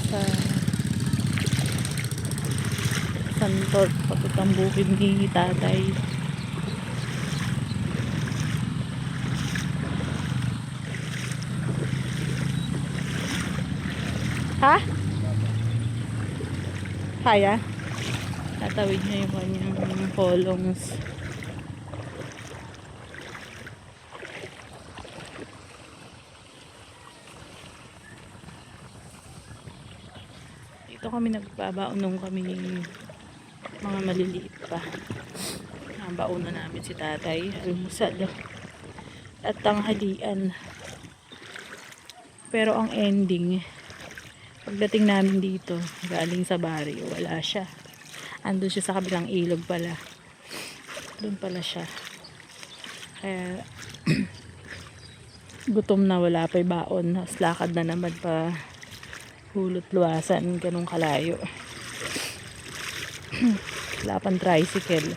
sa Santor, papuntang bukid ni tatay. Ha? Kaya? Tatawid niya yung kanyang kolongs. Dito kami nagbabaon nung kami mga maliliit pa. Nabaon na namin si tatay. Almusal at tanghalian. Pero ang ending, pagdating namin dito, galing sa barrio, wala siya. Andun siya sa kabilang ilog pala. Doon pala siya. Kaya gutom na, wala pa'y baon. Lakad na naman pa hulot luwasan, ganun kalayo. Wala pang tricycle,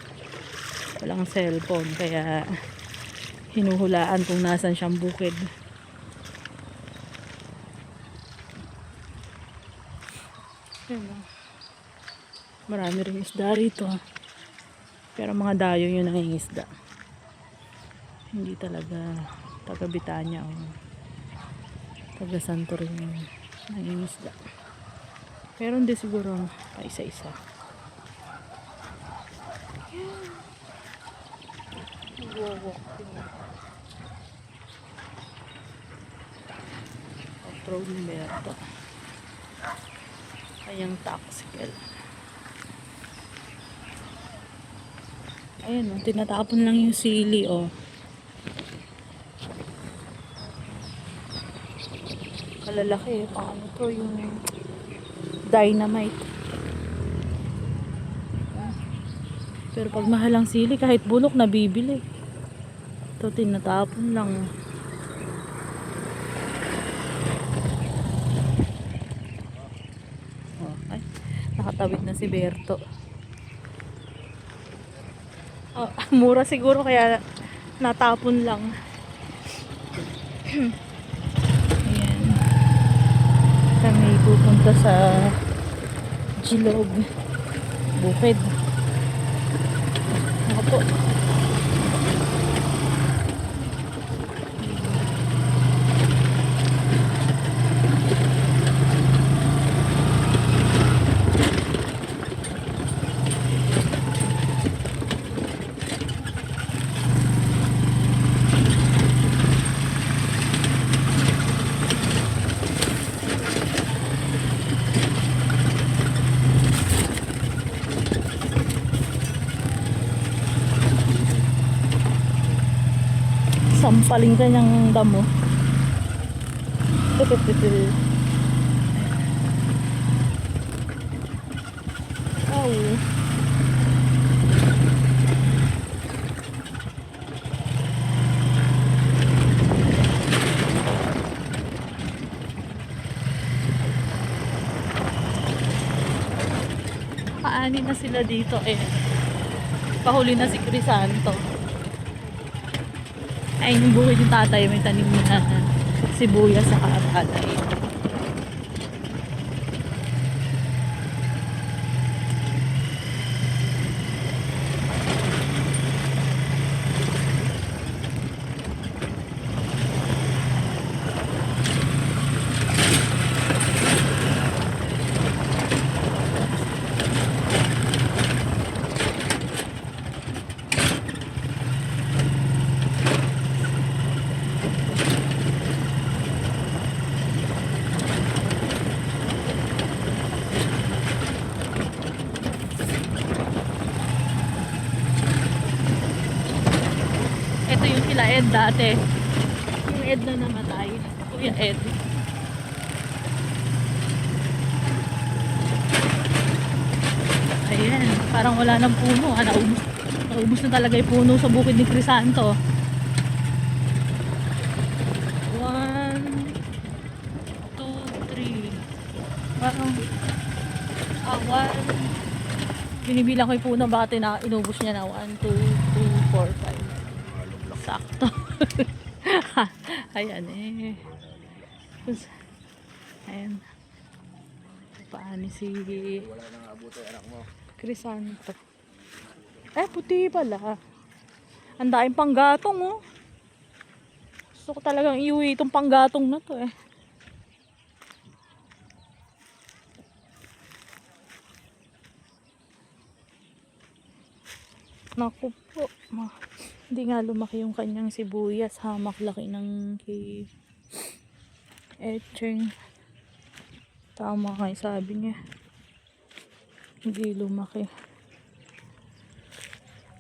walang cellphone, kaya hinuhulaan kung nasan siyang bukid. Marami rin isda rito, pero mga dayo yun ang isda, hindi talaga taga Bitanya o taga Santorin ang isda. Pero hindi siguro pa isa-isa. Off-road Humberto. Kayang taxical. Ayan o, tinatapon lang yung sili o. Kalalaki, paano to yung dynamite. Pero pag mahal ang sili, kahit bulok nabibili. Ito tinatapon lang. Oh, ay, nakatawid na si Berto. Oh, mura siguro kaya natapon lang. Ayan. Kami pupunta sa Gilog Bukid. Ako po. Sampaling kanyang damo. Oh. Paani na sila dito eh. Pahuli na si Crisanto. Ay, yung bukid yung tatay, may tanim na sibuyas sa palay. Ito yung kila Ed dati. Yung Ed na namatay. Kuya Ed. Ayan. Parang wala ng puno. Naubos na talaga yung puno sa bukid ni Crisanto. 1, 2, 3. Parang 1. Binibilang ko yung puno. Baka inubos niya na 1, 2, 3, 4, 5. Sakto. Ayan eh. Ayan. paani si Wala nang abuto anak mo. Crisanto. Puti pala. Ang daing panggatong, oh. Gusto ko talagang iuwi itong panggatong na to, eh. Naku po. Hindi nga lumaki yung kanyang sibuyas. Hamak laki ng kay Echeng. Tama nga yung sabi niya. Hindi lumaki.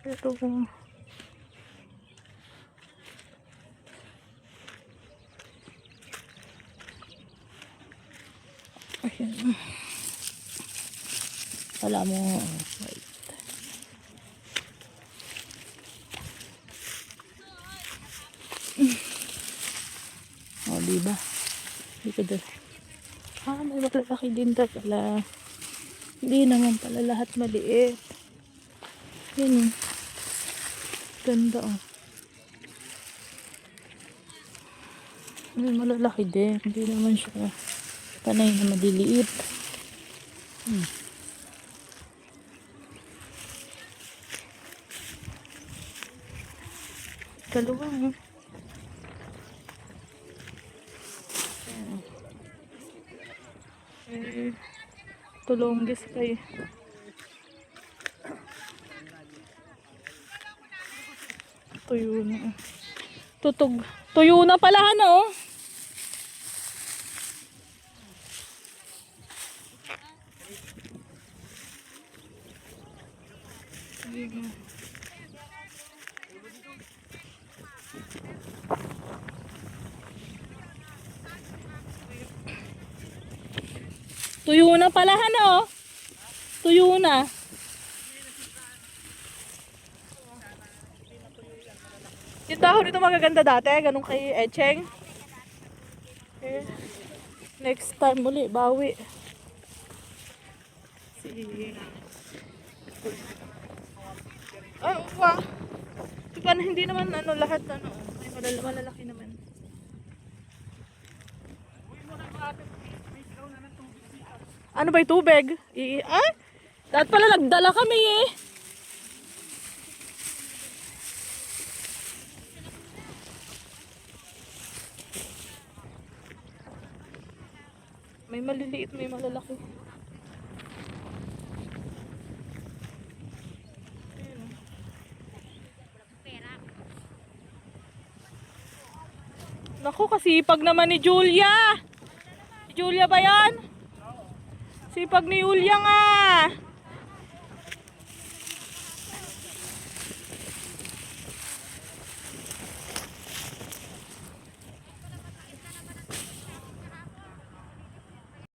Pero ayun. Wala mo. Wait. Diba? Hindi ko dala. May malalaki din pala. Hindi naman pala lahat maliit. Yun, ganda, oh. May malalaki din. Hindi naman siya panay na maliliit. Kalawang, oh. Tulonggis kayo. Tuyo na. Tutog. Tuyo na pala, ano? Tuyo na pala, ano? Tuyo na. Yung dahon ito magaganda dati, ganun kay Echeng. Okay. Next time muli, bawi. Wow. Diba, hindi naman ano, lahat ano, may malalaki naman. Ano ba yung tubig? Dapat pala nagdala kami, eh. May maliliit, may malalaki. Naku, kasipag naman ni Julia. Si Julia ba yan? Sipag ni Julia nga.